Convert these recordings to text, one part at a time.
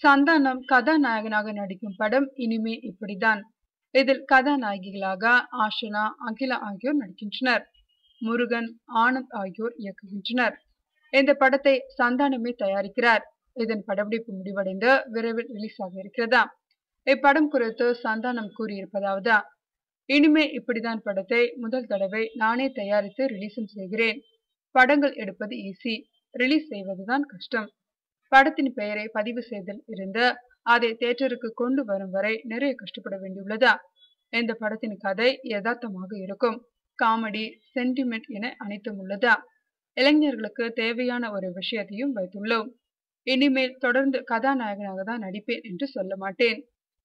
சந்தானம் கதாநாயகனாக நடிக்கும் படம் இனிமே இப்படிதான். இதில் கதாநாயகிகளாக ஆஷனா, அகிலா ஆகியோர் நடிக்கின்றனர். முருகன், ஆனந்த் ஆகியோர் இயக்குகின்றனர். இந்த படத்தை சந்தானமே தயாரிக்கிறார். இதன் படப்பிடிப்பு முடிவடைந்து விரைவில் ரிலீஸ் ஆக இருக்கிறதா. இப்படம் குறித்து சந்தானம் கூறியிருப்பதாவது: இனிமே இப்படிதான் படத்தை முதல் தடவை நானே தயாரித்து ரிலீஸும் செய்கிறேன். படங்கள் எடுப்பது ஈஸி, ரிலீஸ் செய்வதுதான் கஷ்டம். படத்தின் பெயரை பதிவு செய்தல் இருந்து அதை தியேட்டருக்கு கொண்டு வரும் வரை நிறைய கஷ்டப்பட வேண்டியுள்ளதா. இந்த படத்தின் கதை யதார்த்தமாக இருக்கும். காமெடி, சென்டிமெண்ட் என அனைத்தும் உள்ளதா. இளைஞர்களுக்கு தேவையான ஒரு விஷயத்தையும் வைத்துள்ளோம். இனிமேல் தொடர்ந்து கதாநாயகனாக தான் நடிப்பேன் என்று சொல்ல மாட்டேன்.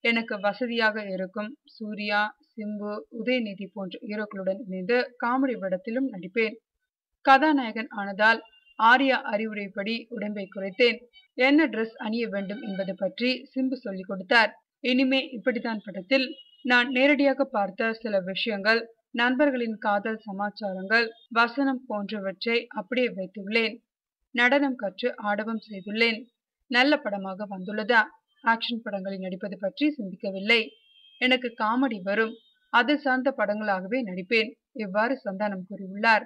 எனக்கு வசதியாக இருக்கும் சூர்யா, சிம்பு, உதயநிதி போன்ற ஹீரோக்களுடன் இணைந்து காமெடி படத்திலும் நடிப்பேன். கதாநாயகன் ஆனதால் ஆர்யா அறிவுரைப்படி உடம்பை குறைத்தேன். என்ன டிரெஸ் அணிய வேண்டும் என்பது பற்றி சிம்பு சொல்லிக் கொடுத்தார். இனிமே இப்படித்தான் படத்தில் நான் நேரடியாக பார்த்த சில விஷயங்கள், நண்பர்களின் காதல் சமாச்சாரங்கள், வசனம் போன்றவற்றை அப்படியே வைத்துள்ளேன். நடனம் கற்று ஆடவும் செய்துள்ளேன். நல்ல படமாக வந்துள்ளதா. ஆக்ஷன் படங்களில் நடிப்பது பற்றி சிந்திக்கவில்லை. எனக்கு காமெடி வரும், அது சார்ந்த படங்களாகவே நடிப்பேன். இவ்வாறு சந்தானம் கூறியுள்ளார்.